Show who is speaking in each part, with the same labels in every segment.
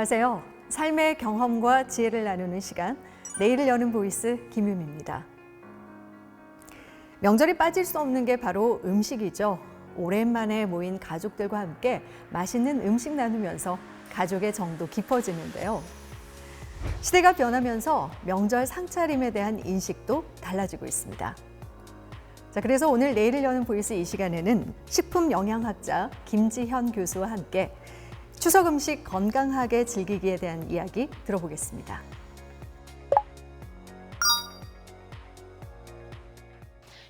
Speaker 1: 안녕하세요. 삶의 경험과 지혜를 나누는 시간, 내일을 여는 보이스 김유미입니다. 명절이 빠질 수 없는 게 바로 음식이죠. 오랜만에 모인 가족들과 함께 맛있는 음식 나누면서 가족의 정도 깊어지는데요. 시대가 변하면서 명절 상차림에 대한 인식도 달라지고 있습니다. 자, 그래서 오늘 내일을 여는 보이스 이 시간에는 식품영양학자 김지현 교수와 함께 추석 음식 건강하게 즐기기에 대한 이야기 들어보겠습니다.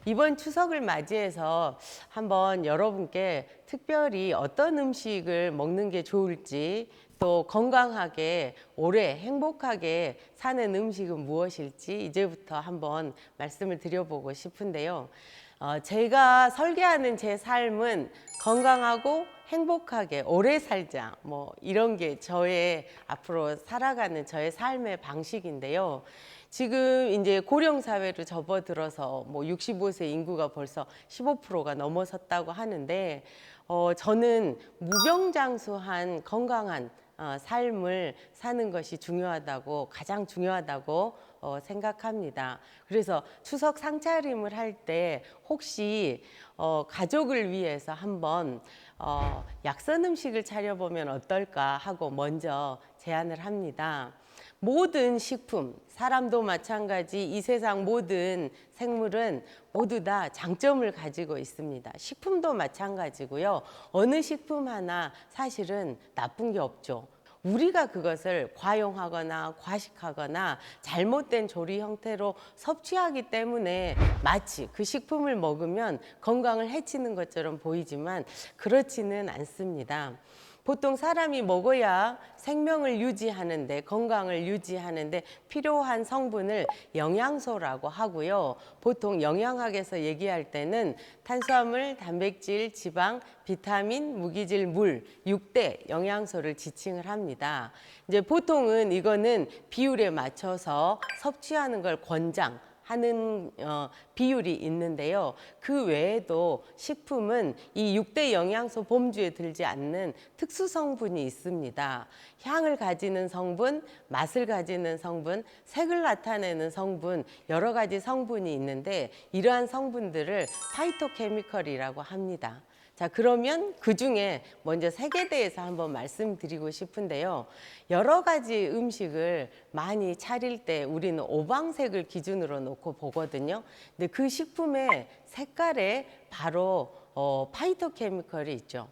Speaker 2: 이번 추석을 맞이해서 한번 여러분께 특별히 어떤 음식을 먹는 게 좋을지, 또 건강하게 오래 행복하게 사는 음식은 무엇일지 이제부터 한번 말씀을 드려보고 싶은데요. 제가 설계하는 제 삶은 건강하고 행복하게 오래 살자, 이런 게 저의 앞으로 살아가는 저의 삶의 방식인데요. 지금 이제 고령사회로 접어들어서 65세 인구가 벌써 15%가 넘어섰다고 하는데, 저는 무병장수한 건강한 삶을 사는 것이 가장 중요하다고 생각합니다. 그래서 추석 상차림을 할 때 혹시 가족을 위해서 한번 약선 음식을 차려보면 어떨까 하고 먼저 제안을 합니다. 모든 식품, 사람도 마찬가지 이 세상 모든 생물은 모두 다 장점을 가지고 있습니다. 식품도 마찬가지고요. 어느 식품 하나 사실은 나쁜 게 없죠. 우리가 그것을 과용하거나 과식하거나 잘못된 조리 형태로 섭취하기 때문에 마치 그 식품을 먹으면 건강을 해치는 것처럼 보이지만 그렇지는 않습니다. 보통 사람이 먹어야 생명을 유지하는데, 건강을 유지하는데 필요한 성분을 영양소라고 하고요. 보통 영양학에서 얘기할 때는 탄수화물, 단백질, 지방, 비타민, 무기질, 물, 6대 영양소를 지칭을 합니다. 이제 보통은 이거는 비율에 맞춰서 섭취하는 걸 권장하는 비율이 있는데요. 그 외에도 식품은 이 6대 영양소 범주에 들지 않는 특수 성분이 있습니다. 향을 가지는 성분, 맛을 가지는 성분, 색을 나타내는 성분, 여러 가지 성분이 있는데 이러한 성분들을 파이토케미컬이라고 합니다. 자, 그러면 그 중에 먼저 색에 대해서 한번 말씀드리고 싶은데요. 여러 가지 음식을 많이 차릴 때 우리는 오방색을 기준으로 놓고 보거든요. 근데 그 식품의 색깔에 바로 파이토케미컬이 있죠.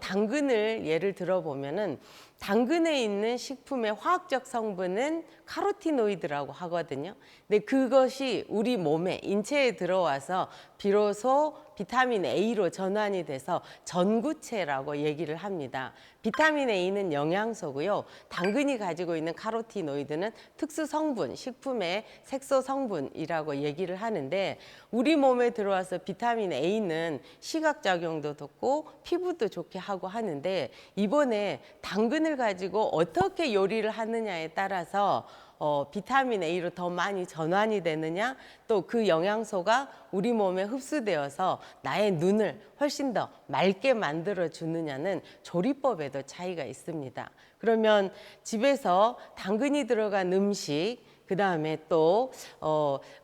Speaker 2: 당근을 예를 들어보면은 당근에 있는 식품의 화학적 성분은 카로티노이드라고 하거든요. 근데 그것이 우리 몸에, 인체에 들어와서 비로소 비타민 A로 전환이 돼서 전구체라고 얘기를 합니다. 비타민 A는 영양소고요. 당근이 가지고 있는 카로티노이드는 특수 성분, 식품의 색소 성분이라고 얘기를 하는데, 우리 몸에 들어와서 비타민 A는 시각작용도 좋고 피부도 좋게 하고 하는데, 이번에 당근을 가지고 어떻게 요리를 하느냐에 따라서 비타민 A로 더 많이 전환이 되느냐, 또 그 영양소가 우리 몸에 흡수되어서 나의 눈을 훨씬 더 맑게 만들어 주느냐는 조리법에도 차이가 있습니다. 그러면 집에서 당근이 들어간 음식, 그 다음에 또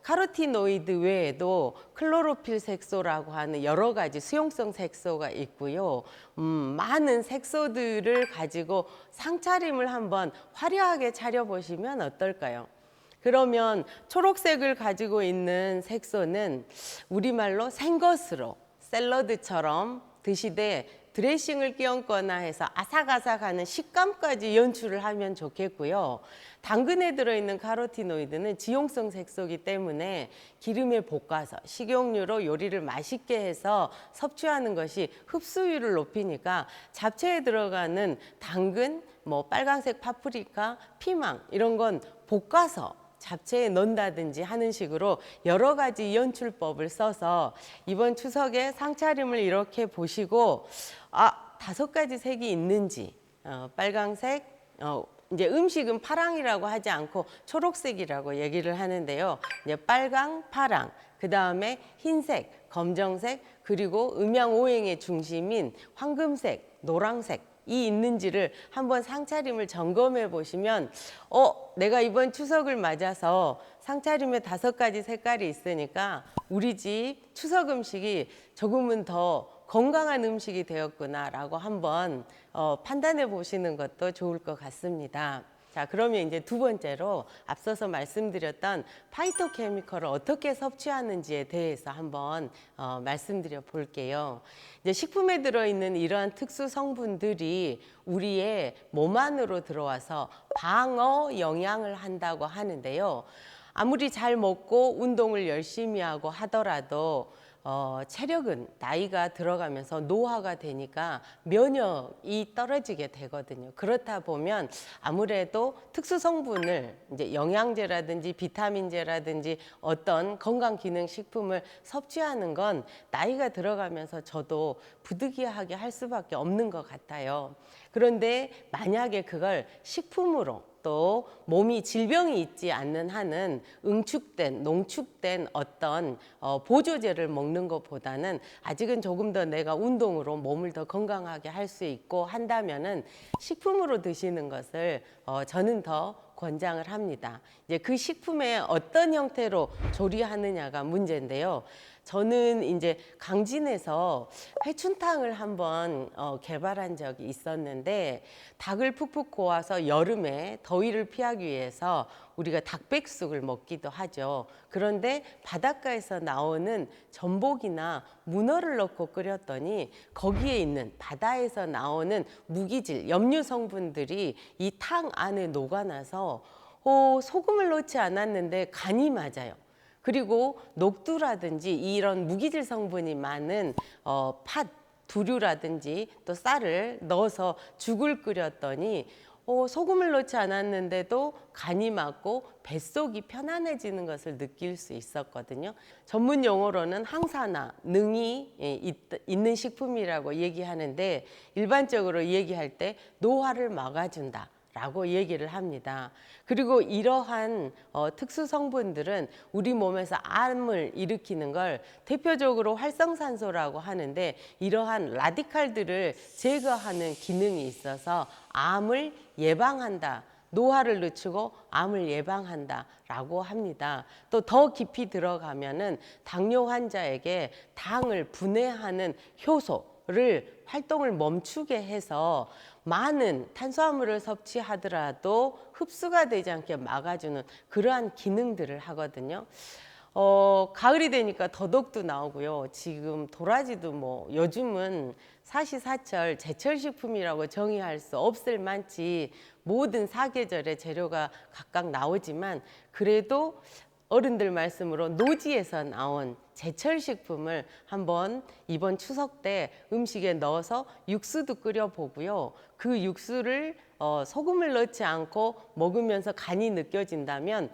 Speaker 2: 카로티노이드 외에도 클로로필 색소라고 하는 여러 가지 수용성 색소가 있고요. 많은 색소들을 가지고 상차림을 한번 화려하게 차려보시면 어떨까요? 그러면 초록색을 가지고 있는 색소는 우리말로 생것으로 샐러드처럼 드시되 드레싱을 끼얹거나 해서 아삭아삭하는 식감까지 연출을 하면 좋겠고요. 당근에 들어있는 카로티노이드는 지용성 색소이기 때문에 기름에 볶아서 식용유로 요리를 맛있게 해서 섭취하는 것이 흡수율을 높이니까 잡채에 들어가는 당근, 빨간색 파프리카, 피망 이런 건 볶아서 잡채에 넣는다든지 하는 식으로 여러 가지 연출법을 써서 이번 추석에 상차림을 이렇게 보시고 5가지 색이 있는지, 빨강색, 이제 음식은 파랑이라고 하지 않고 초록색이라고 얘기를 하는데요. 이제 빨강, 파랑, 그 다음에 흰색, 검정색, 그리고 음양오행의 중심인 황금색, 노란색 있는지를 한번 상차림을 점검해 보시면 내가 이번 추석을 맞아서 상차림에 5가지 색깔이 있으니까 우리 집 추석 음식이 조금은 더 건강한 음식이 되었구나라고 한번 판단해 보시는 것도 좋을 것 같습니다. 자, 그러면 이제 두 번째로 앞서서 말씀드렸던 파이토케미컬을 어떻게 섭취하는지에 대해서 한번 말씀드려 볼게요. 이제 식품에 들어있는 이러한 특수 성분들이 우리의 몸 안으로 들어와서 방어 영향을 한다고 하는데요. 아무리 잘 먹고 운동을 열심히 하고 하더라도 체력은 나이가 들어가면서 노화가 되니까 면역이 떨어지게 되거든요. 그렇다 보면 아무래도 특수 성분을 이제 영양제라든지 비타민제라든지 어떤 건강기능식품을 섭취하는 건 나이가 들어가면서 저도 부득이하게 할 수밖에 없는 것 같아요. 그런데 만약에 그걸 식품으로 또 몸이 질병이 있지 않는 한은 응축된, 농축된 어떤 보조제를 먹는 것보다는 아직은 조금 더 내가 운동으로 몸을 더 건강하게 할 수 있고 한다면은 식품으로 드시는 것을 저는 더 권장을 합니다. 이제 그 식품에 어떤 형태로 조리하느냐가 문제인데요. 저는 이제 강진에서 회춘탕을 한번 개발한 적이 있었는데 닭을 푹푹 고아서 여름에 더위를 피하기 위해서 우리가 닭백숙을 먹기도 하죠. 그런데 바닷가에서 나오는 전복이나 문어를 넣고 끓였더니 거기에 있는 바다에서 나오는 무기질, 염류 성분들이 이 탕 안에 녹아나서 소금을 넣지 않았는데 간이 맞아요. 그리고 녹두라든지 이런 무기질 성분이 많은 팥, 두류라든지 또 쌀을 넣어서 죽을 끓였더니 소금을 넣지 않았는데도 간이 맞고 뱃속이 편안해지는 것을 느낄 수 있었거든요. 전문 용어로는 항산화, 능이 있는 식품이라고 얘기하는데 일반적으로 얘기할 때 노화를 막아준다 라고 얘기를 합니다. 그리고 이러한 특수 성분들은 우리 몸에서 암을 일으키는 걸 대표적으로 활성산소라고 하는데 이러한 라디칼들을 제거하는 기능이 있어서 암을 예방한다. 노화를 늦추고 암을 예방한다 라고 합니다. 또 더 깊이 들어가면은 당뇨 환자에게 당을 분해하는 효소를 활동을 멈추게 해서 많은 탄수화물을 섭취하더라도 흡수가 되지 않게 막아주는 그러한 기능들을 하거든요. 가을이 되니까 더덕도 나오고요. 지금 도라지도 뭐 요즘은 사시사철 제철식품이라고 정의할 수 없을 만치 모든 사계절의 재료가 각각 나오지만 그래도 어른들 말씀으로 노지에서 나온 제철식품을 한번 이번 추석 때 음식에 넣어서 육수도 끓여보고요. 그 육수를 소금을 넣지 않고 먹으면서 간이 느껴진다면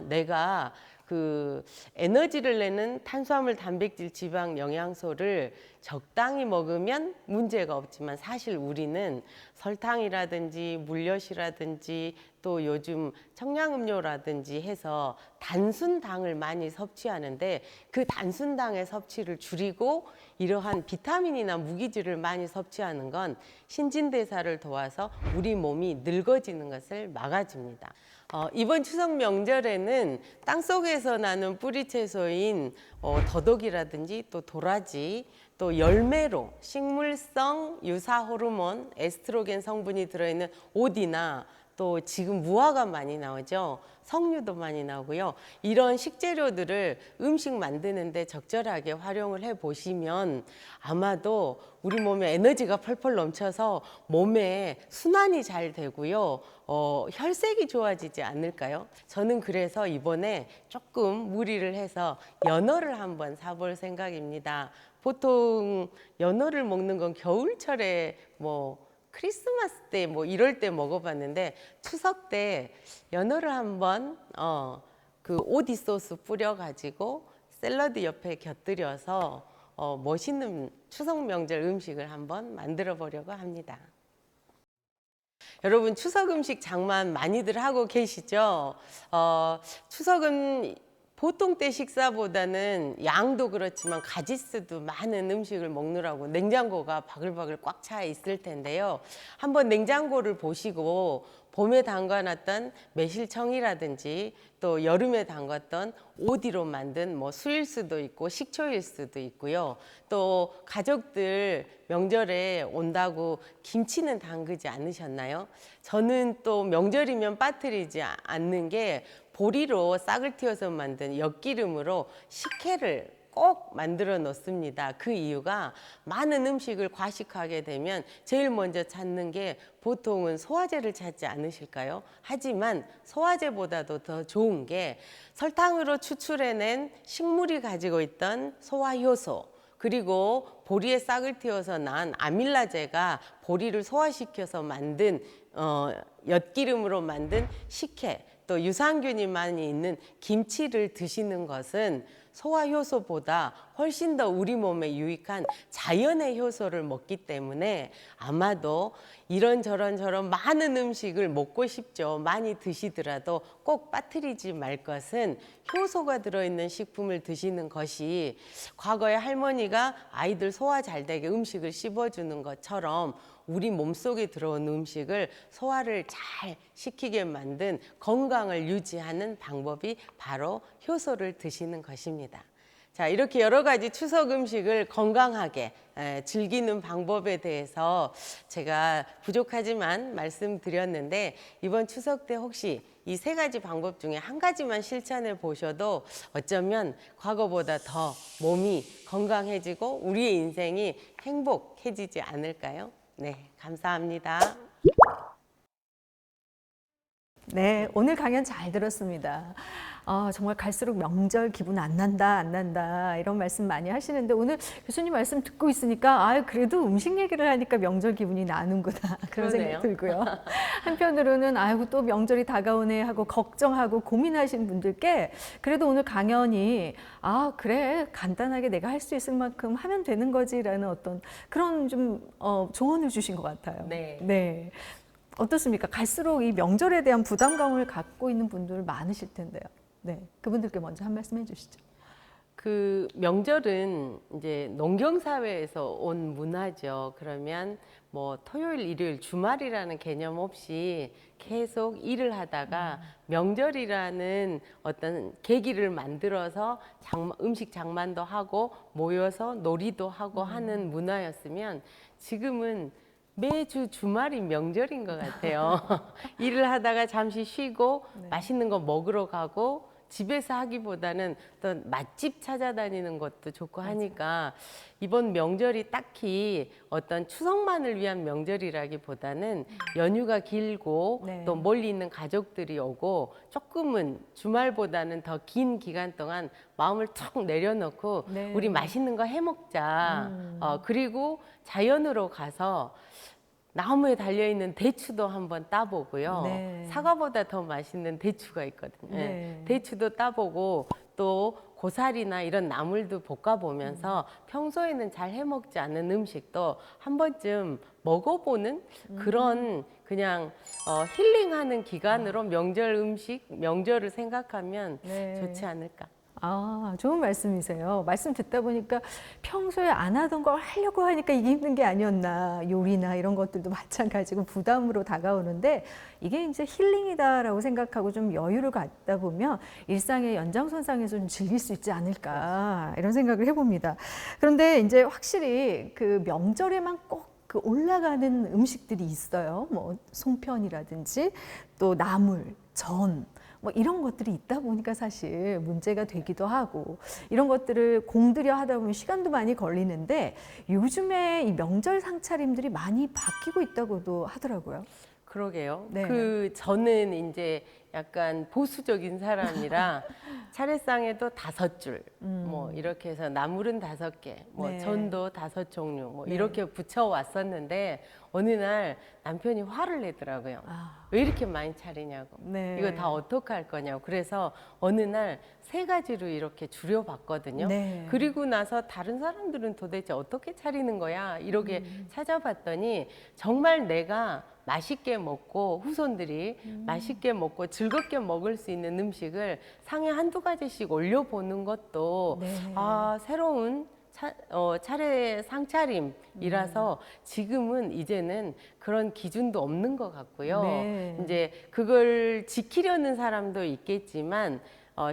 Speaker 2: 내가 그 에너지를 내는 탄수화물, 단백질, 지방, 영양소를 적당히 먹으면 문제가 없지만 사실 우리는 설탕이라든지 물엿이라든지 또 요즘 청량음료라든지 해서 단순당을 많이 섭취하는데 그 단순당의 섭취를 줄이고 이러한 비타민이나 무기질을 많이 섭취하는 건 신진대사를 도와서 우리 몸이 늙어지는 것을 막아줍니다. 이번 추석 명절에는 땅속에서 나는 뿌리채소인 더덕이라든지 또 도라지 또 열매로 식물성 유사 호르몬 에스트로겐 성분이 들어있는 오디나 또 지금 무화과 많이 나오죠. 석류도 많이 나오고요. 이런 식재료들을 음식 만드는데 적절하게 활용을 해 보시면 아마도 우리 몸에 에너지가 펄펄 넘쳐서 몸에 순환이 잘 되고요. 혈색이 좋아지지 않을까요? 저는 그래서 이번에 조금 무리를 해서 연어를 한번 사볼 생각입니다. 보통 연어를 먹는 건 겨울철에 크리스마스 때 이럴 때 먹어봤는데 추석 때 연어를 한번 그 오디 소스 뿌려가지고 샐러드 옆에 곁들여서 멋있는 추석 명절 음식을 한번 만들어 보려고 합니다. 여러분 추석 음식 장만 많이들 하고 계시죠? 추석은 보통 때 식사보다는 양도 그렇지만 가짓수도 많은 음식을 먹느라고 냉장고가 바글바글 꽉 차 있을 텐데요. 한번 냉장고를 보시고 봄에 담가놨던 매실청이라든지 또 여름에 담갔던 오디로 만든 뭐 수일 수도 있고 식초일 수도 있고요. 또 가족들 명절에 온다고 김치는 담그지 않으셨나요? 저는 또 명절이면 빠뜨리지 않는 게 보리로 싹을 틔워서 만든 엿기름으로 식혜를 꼭 만들어 놓습니다. 그 이유가 많은 음식을 과식하게 되면 제일 먼저 찾는 게 보통은 소화제를 찾지 않으실까요? 하지만 소화제보다도 더 좋은 게 설탕으로 추출해낸 식물이 가지고 있던 소화효소, 그리고 보리에 싹을 틔워서 난 아밀라제가 보리를 소화시켜서 만든 엿기름으로 만든 식혜, 또 유산균이 많이 있는 김치를 드시는 것은 소화 효소보다 훨씬 더 우리 몸에 유익한 자연의 효소를 먹기 때문에 아마도 이런저런 많은 음식을 먹고 싶죠. 많이 드시더라도 꼭 빠뜨리지 말 것은 효소가 들어있는 식품을 드시는 것이 과거에 할머니가 아이들 소화 잘 되게 음식을 씹어주는 것처럼 우리 몸속에 들어온 음식을 소화를 잘 시키게 만든 건강을 유지하는 방법이 바로 효소를 드시는 것입니다. 자, 이렇게 여러 가지 추석 음식을 건강하게 즐기는 방법에 대해서 제가 부족하지만 말씀드렸는데 이번 추석 때 혹시 이 세 가지 방법 중에 한 가지만 실천해 보셔도 어쩌면 과거보다 더 몸이 건강해지고 우리의 인생이 행복해지지 않을까요? 네, 감사합니다.
Speaker 1: 네, 오늘 강연 잘 들었습니다. 정말 갈수록 명절 기분 안 난다, 안 난다 이런 말씀 많이 하시는데 오늘 교수님 말씀 듣고 있으니까 그래도 음식 얘기를 하니까 명절 기분이 나는구나 그런 생각 들고요. 한편으로는 아이고 또 명절이 다가오네 하고 걱정하고 고민하시는 분들께 그래도 오늘 강연이 그래 간단하게 내가 할 수 있을 만큼 하면 되는 거지라는 어떤 그런 좀 조언을 주신 것 같아요. 네. 어떻습니까? 갈수록 이 명절에 대한 부담감을 갖고 있는 분들 많으실 텐데요. 네, 그분들께 먼저 한 말씀 해주시죠.
Speaker 2: 그 명절은 이제 농경 사회에서 온 문화죠. 그러면 뭐 토요일, 일요일, 주말이라는 개념 없이 계속 일을 하다가 명절이라는 어떤 계기를 만들어서 음식 장만도 하고 모여서 놀이도 하고 하는 문화였으면 지금은 매주 주말이 명절인 것 같아요. 일을 하다가 잠시 쉬고 맛있는 거 먹으러 가고 집에서 하기보다는 또 맛집 찾아다니는 것도 좋고 하니까 이번 명절이 딱히 어떤 추석만을 위한 명절이라기보다는 연휴가 길고 또 멀리 있는 가족들이 오고 조금은 주말보다는 더 긴 기간 동안 마음을 툭 내려놓고 우리 맛있는 거 해 먹자. 그리고 자연으로 가서 나무에 달려있는 대추도 한번 따보고요. 사과보다 더 맛있는 대추가 있거든요. 대추도 따보고 또 고사리나 이런 나물도 볶아보면서 평소에는 잘 해먹지 않는 음식도 한 번쯤 먹어보는 그런 그냥 힐링하는 기간으로 명절 음식, 명절을 생각하면 좋지 않을까.
Speaker 1: 좋은 말씀이세요. 말씀 듣다 보니까 평소에 안 하던 걸 하려고 하니까 이게 힘든 게 아니었나. 요리나 이런 것들도 마찬가지고 부담으로 다가오는데 이게 이제 힐링이다라고 생각하고 좀 여유를 갖다 보면 일상의 연장선상에서 좀 즐길 수 있지 않을까 이런 생각을 해봅니다. 그런데 이제 확실히 그 명절에만 꼭 그 올라가는 음식들이 있어요. 뭐 송편이라든지 또 나물, 전. 뭐 이런 것들이 있다 보니까 사실 문제가 되기도 하고 이런 것들을 공들여 하다 보면 시간도 많이 걸리는데 요즘에 이 명절 상차림들이 많이 바뀌고 있다고도 하더라고요.
Speaker 2: 그러게요. 저는 이제 약간 보수적인 사람이라 차례상에도 5줄, 뭐 이렇게 해서 나물은 5개, 뭐 전도 5종류, 뭐 이렇게 붙여왔었는데 어느 날 남편이 화를 내더라고요. 왜 이렇게 많이 차리냐고. 이거 다 어떻게 할 거냐고. 그래서 어느 날 3가지로 이렇게 줄여봤거든요. 그리고 나서 다른 사람들은 도대체 어떻게 차리는 거야? 이렇게 찾아봤더니 정말 내가 맛있게 먹고 후손들이 맛있게 먹고 즐겁게 먹을 수 있는 음식을 상에 한두 가지씩 올려보는 것도
Speaker 1: 네.
Speaker 2: 새로운 차례 상차림이라서 지금은 이제는 그런 기준도 없는 것 같고요.
Speaker 1: 네.
Speaker 2: 이제 그걸 지키려는 사람도 있겠지만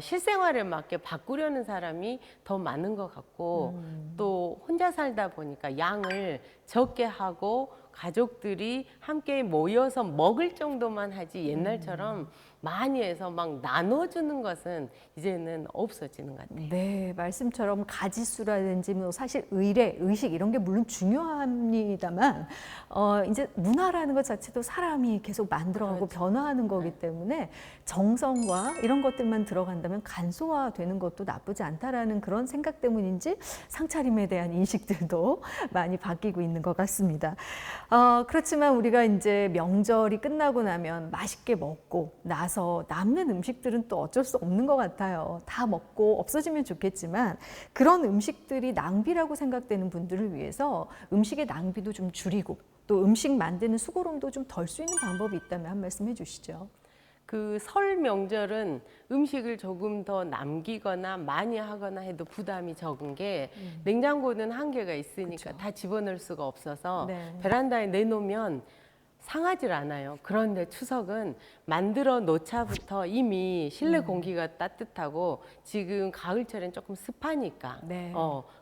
Speaker 2: 실생활에 맞게 바꾸려는 사람이 더 많은 것 같고 또 혼자 살다 보니까 양을 적게 하고 가족들이 함께 모여서 먹을 정도만 하지 옛날처럼 많이 해서 막 나눠주는 것은 이제는 없어지는 것 같아요.
Speaker 1: 네, 말씀처럼 가지수라든지 뭐 사실 의례, 의식 이런 게 물론 중요합니다만 이제 문화라는 것 자체도 사람이 계속 만들어가고
Speaker 2: 그렇죠.
Speaker 1: 변화하는 거기 때문에 정성과 이런 것들만 들어간다면 간소화되는 것도 나쁘지 않다라는 그런 생각 때문인지 상차림에 대한 인식들도 많이 바뀌고 있는 것 같습니다. 그렇지만 우리가 이제 명절이 끝나고 나면 맛있게 먹고 나서 남는 음식들은 또 어쩔 수 없는 것 같아요. 다 먹고 없어지면 좋겠지만 그런 음식들이 낭비라고 생각되는 분들을 위해서 음식의 낭비도 좀 줄이고 또 음식 만드는 수고로움도 좀 덜 수 있는 방법이 있다면 한 말씀 해주시죠.
Speaker 2: 그 설 명절은 음식을 조금 더 남기거나 많이 하거나 해도 부담이 적은 게 냉장고는 한계가 있으니까
Speaker 1: 그쵸.
Speaker 2: 다 집어넣을 수가 없어서
Speaker 1: 네.
Speaker 2: 베란다에 내놓으면 상하질 않아요. 그런데 추석은 만들어 놓자부터 이미 실내 공기가 따뜻하고 지금 가을철엔 조금 습하니까
Speaker 1: 네.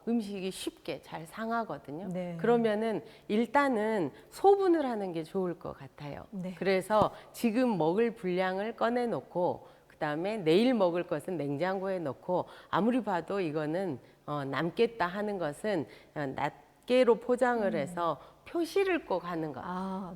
Speaker 2: 음식이 쉽게 잘 상하거든요.
Speaker 1: 네.
Speaker 2: 그러면은 일단은 소분을 하는 게 좋을 것 같아요.
Speaker 1: 네.
Speaker 2: 그래서 지금 먹을 분량을 꺼내 놓고 그다음에 내일 먹을 것은 냉장고에 넣고 아무리 봐도 이거는 남겠다 하는 것은 낱개로 포장을 해서 표시를 꼭 하는 거.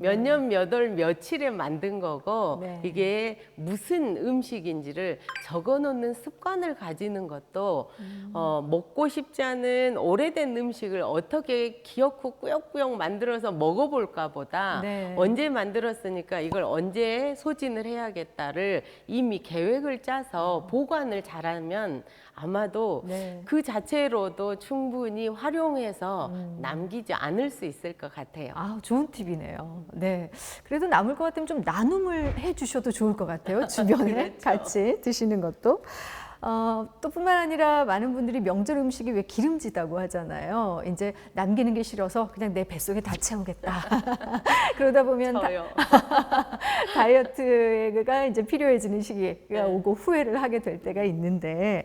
Speaker 2: 몇 년, 몇 월, 며칠에 만든 거고
Speaker 1: 네.
Speaker 2: 이게 무슨 음식인지를 적어 놓는 습관을 가지는 것도 먹고 싶지 않은 오래된 음식을 어떻게 기어코 꾸역꾸역 만들어서 먹어볼까 보다
Speaker 1: 네.
Speaker 2: 언제 만들었으니까 이걸 언제 소진을 해야겠다를 이미 계획을 짜서 보관을 잘하면 아마도
Speaker 1: 네.
Speaker 2: 그 자체로도 충분히 활용해서 남기지 않을 수 있을 것 같아요.
Speaker 1: 아, 좋은 팁이네요. 네. 그래도 남을 것 같으면 좀 나눔을 해 주셔도 좋을 것 같아요. 주변에
Speaker 2: 그렇죠.
Speaker 1: 같이 드시는 것도. 또 뿐만 아니라 많은 분들이 명절 음식이 왜 기름지다고 하잖아요. 이제 남기는 게 싫어서 그냥 내 뱃속에 다 채우겠다. 그러다 보면
Speaker 2: 저요.
Speaker 1: 다이어트가 이제 필요해지는 시기가
Speaker 2: 네.
Speaker 1: 오고 후회를 하게 될 때가 있는데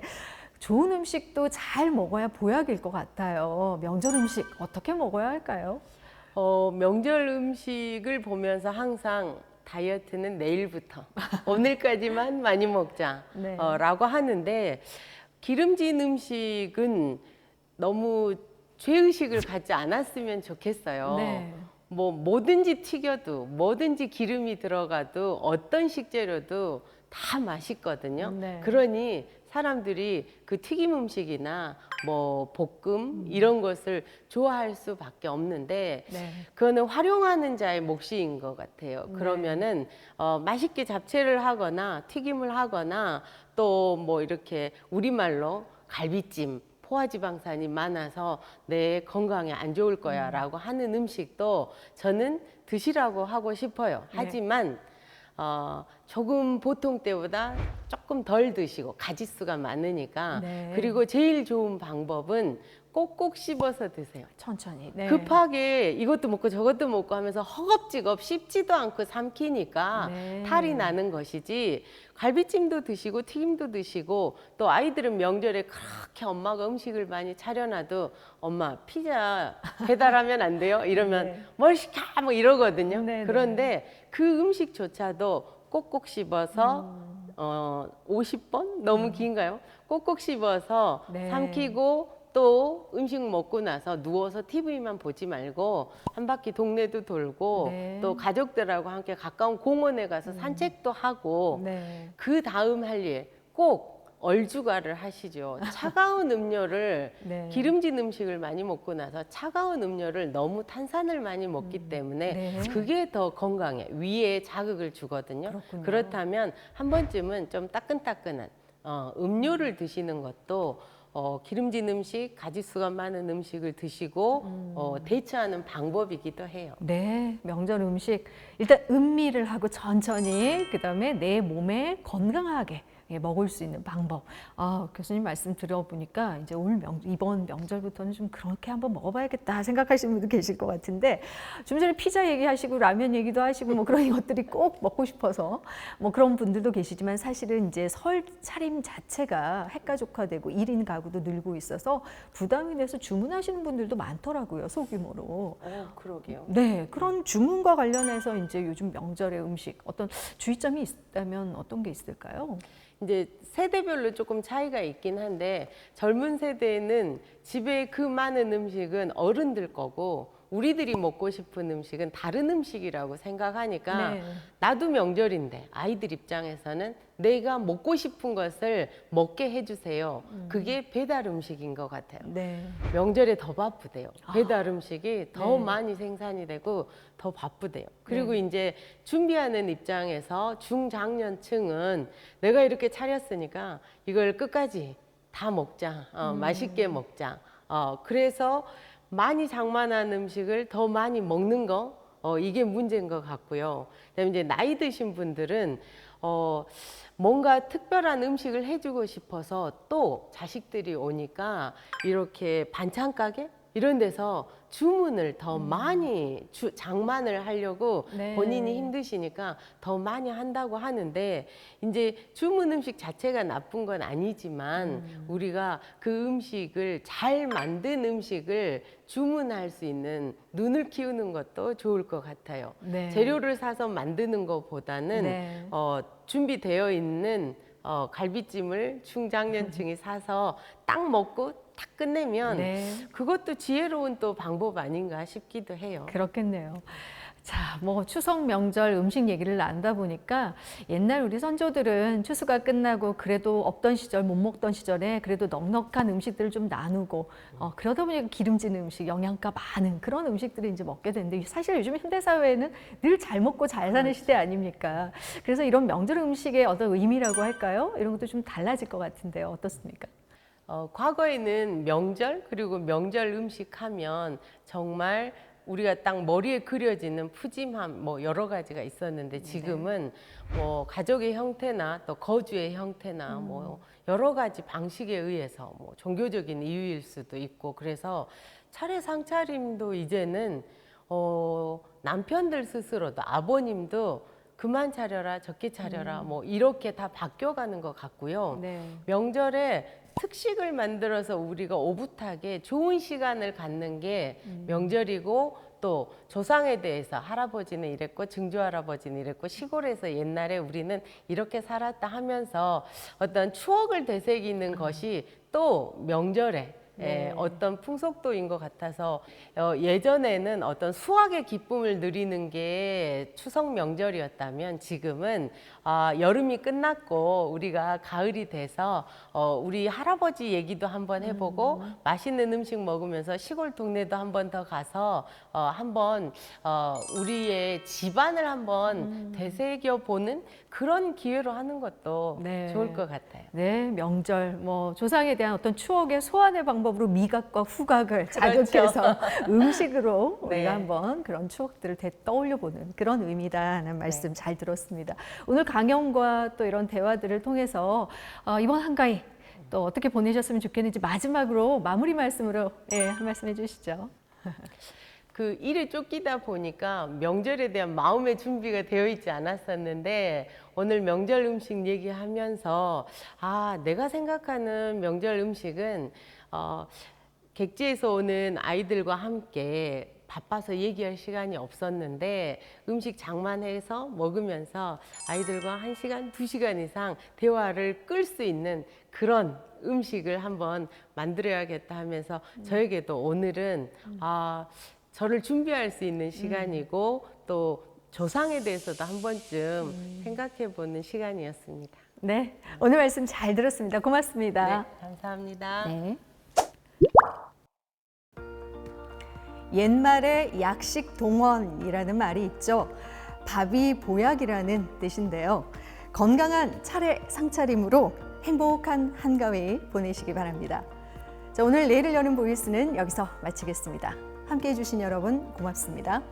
Speaker 1: 좋은 음식도 잘 먹어야 보약일 것 같아요. 명절 음식 어떻게 먹어야 할까요?
Speaker 2: 명절 음식을 보면서 항상 다이어트는 내일부터 오늘까지만 많이 먹자
Speaker 1: 네.
Speaker 2: 라고 하는데 기름진 음식은 너무 죄의식을 갖지 않았으면 좋겠어요.
Speaker 1: 네.
Speaker 2: 뭐 뭐든지 튀겨도 뭐든지 기름이 들어가도 어떤 식재료도 다 맛있거든요.
Speaker 1: 네.
Speaker 2: 그러니 사람들이 그 튀김 음식이나 뭐 볶음 이런 것을 좋아할 수밖에 없는데
Speaker 1: 네.
Speaker 2: 그거는 활용하는 자의 몫인 것 같아요. 그러면은 맛있게 잡채를 하거나 튀김을 하거나 또 뭐 이렇게 우리말로 갈비찜 포화지방산이 많아서 내 건강에 안 좋을 거야 라고 하는 음식도 저는 드시라고 하고 싶어요.
Speaker 1: 네.
Speaker 2: 하지만 조금 보통 때보다 조금 덜 드시고 가지수가 많으니까
Speaker 1: 네.
Speaker 2: 그리고 제일 좋은 방법은 꼭꼭 씹어서 드세요.
Speaker 1: 천천히. 네.
Speaker 2: 급하게 이것도 먹고 저것도 먹고 하면서 허겁지겁 씹지도 않고 삼키니까
Speaker 1: 네.
Speaker 2: 탈이 나는 것이지 갈비찜도 드시고 튀김도 드시고 또 아이들은 명절에 그렇게 엄마가 음식을 많이 차려놔도 엄마 피자 배달하면 안 돼요? 이러면
Speaker 1: 네.
Speaker 2: 뭘 시켜? 뭐 이러거든요.
Speaker 1: 네,
Speaker 2: 그런데 그 음식조차도 꼭꼭 씹어서 50번? 너무 긴가요? 꼭꼭 씹어서
Speaker 1: 네.
Speaker 2: 삼키고 또 음식 먹고 나서 누워서 TV만 보지 말고 한 바퀴 동네도 돌고
Speaker 1: 네.
Speaker 2: 또 가족들하고 함께 가까운 공원에 가서 산책도 하고
Speaker 1: 네.
Speaker 2: 그 다음 할 일 꼭 얼주가를 하시죠. 차가운 음료를
Speaker 1: 네.
Speaker 2: 기름진 음식을 많이 먹고 나서 차가운 음료를 너무 탄산을 많이 먹기 때문에
Speaker 1: 네.
Speaker 2: 그게 더 건강에 위에 자극을 주거든요.
Speaker 1: 그렇군요.
Speaker 2: 그렇다면 한 번쯤은 좀 따끈따끈한 음료를 드시는 것도 기름진 음식, 가짓수가 많은 음식을 드시고 대처하는 방법이기도 해요.
Speaker 1: 네, 명절 음식 일단 음미를 하고 천천히 그다음에 내 몸에 건강하게 먹을 수 있는 방법. 교수님 말씀 들어보니까 이제 이번 명절부터는 좀 그렇게 한번 먹어봐야겠다 생각하시는 분도 계실 것 같은데 좀 전에 피자 얘기하시고 라면 얘기도 하시고 뭐 그런 것들이 꼭 먹고 싶어서 뭐 그런 분들도 계시지만 사실은 이제 설 차림 자체가 핵가족화되고 1인 가구도 늘고 있어서 부담이 돼서 주문하시는 분들도 많더라고요, 소규모로.
Speaker 2: 그러게요.
Speaker 1: 네, 그런 주문과 관련해서 이제 요즘 명절의 음식 어떤 주의점이 있다면 어떤 게 있을까요?
Speaker 2: 이제 세대별로 조금 차이가 있긴 한데 젊은 세대는 집에 그 많은 음식은 어른들 거고 우리들이 먹고 싶은 음식은 다른 음식이라고 생각하니까
Speaker 1: 네.
Speaker 2: 나도 명절인데 아이들 입장에서는 내가 먹고 싶은 것을 먹게 해주세요. 그게 배달 음식인 것 같아요.
Speaker 1: 네.
Speaker 2: 명절에 더 바쁘대요. 배달 음식이 더
Speaker 1: 네.
Speaker 2: 많이 생산이 되고 더 바쁘대요. 그리고
Speaker 1: 네.
Speaker 2: 이제 준비하는 입장에서 중장년층은 내가 이렇게 차렸으니까 이걸 끝까지 다 먹자. 맛있게 먹자. 그래서 많이 장만한 음식을 더 많이 먹는 거, 이게 문제인 것 같고요. 그다음에 이제 나이 드신 분들은 뭔가 특별한 음식을 해주고 싶어서 또 자식들이 오니까 이렇게 반찬 가게 이런 데서 주문을 더 많이 장만을 하려고
Speaker 1: 네.
Speaker 2: 본인이 힘드시니까 더 많이 한다고 하는데 이제 주문 음식 자체가 나쁜 건 아니지만 우리가 그 음식을 잘 만든 음식을 주문할 수 있는 눈을 키우는 것도 좋을 것 같아요.
Speaker 1: 네.
Speaker 2: 재료를 사서 만드는 것보다는
Speaker 1: 네.
Speaker 2: 준비되어 있는 갈비찜을 중장년층이 사서 딱 먹고 딱 끝내면
Speaker 1: 네.
Speaker 2: 그것도 지혜로운 또 방법 아닌가 싶기도 해요.
Speaker 1: 그렇겠네요. 자, 뭐 추석 명절 음식 얘기를 나누다 보니까 옛날 우리 선조들은 추수가 끝나고 그래도 없던 시절, 못 먹던 시절에 그래도 넉넉한 음식들을 좀 나누고 그러다 보니까 기름진 음식, 영양가 많은 그런 음식들을 이제 먹게 되는데 사실 요즘 현대 사회에는 늘 잘 먹고 잘 사는 시대 아닙니까? 그래서 이런 명절 음식의 어떤 의미라고 할까요? 이런 것도 좀 달라질 것 같은데요. 어떻습니까?
Speaker 2: 과거에는 명절 그리고 명절 음식 하면 정말 우리가 딱 머리에 그려지는 푸짐함 뭐 여러 가지가 있었는데 지금은 뭐 가족의 형태나 또 거주의 형태나 뭐 여러 가지 방식에 의해서 뭐 종교적인 이유일 수도 있고 그래서 차례 상차림도 이제는 남편들 스스로도 아버님도 그만 차려라 적게 차려라 뭐 이렇게 다 바뀌어가는 것 같고요.
Speaker 1: 네.
Speaker 2: 명절에 특식을 만들어서 우리가 오붓하게 좋은 시간을 갖는 게 명절이고 또 조상에 대해서 할아버지는 이랬고 증조할아버지는 이랬고 시골에서 옛날에 우리는 이렇게 살았다 하면서 어떤 추억을 되새기는 것이 또 명절에 어떤 풍속도인 것 같아서 예전에는 어떤 수확의 기쁨을 누리는 게 추석 명절이었다면 지금은 여름이 끝났고 우리가 가을이 돼서 우리 할아버지 얘기도 한번 해보고 맛있는 음식 먹으면서 시골 동네도 한번 더 가서 한번 우리의 집안을 한번 되새겨 보는 그런 기회로 하는 것도
Speaker 1: 네.
Speaker 2: 좋을 것 같아요.
Speaker 1: 네, 명절, 뭐 조상에 대한 어떤 추억의 소환의 방법으로 미각과 후각을
Speaker 2: 그렇죠.
Speaker 1: 자극해서 음식으로
Speaker 2: 네.
Speaker 1: 우리가 한번 그런 추억들을 떠올려보는 그런 의미다라는 말씀 잘 들었습니다. 오늘 강연과 또 이런 대화들을 통해서 이번 한가위 또 어떻게 보내셨으면 좋겠는지 마지막으로 마무리 말씀으로 한 말씀 해주시죠.
Speaker 2: 그 일에 쫓기다 보니까 명절에 대한 마음의 준비가 되어 있지 않았었는데 오늘 명절 음식 얘기하면서 내가 생각하는 명절 음식은 객지에서 오는 아이들과 함께 바빠서 얘기할 시간이 없었는데 음식 장만해서 먹으면서 아이들과 1시간, 2시간 이상 대화를 끌 수 있는 그런 음식을 한번 만들어야겠다 하면서 저에게도 오늘은 저를 준비할 수 있는 시간이고 또 조상에 대해서도 한 번쯤 생각해 보는 시간이었습니다.
Speaker 1: 네, 오늘 말씀 잘 들었습니다. 고맙습니다.
Speaker 2: 네, 감사합니다.
Speaker 1: 네. 옛말에 약식 동원이라는 말이 있죠. 밥이 보약이라는 뜻인데요. 건강한 차례 상차림으로 행복한 한가위 보내시기 바랍니다. 자, 오늘 내일을 여는 보이스는 여기서 마치겠습니다. 함께해 주신 여러분 고맙습니다.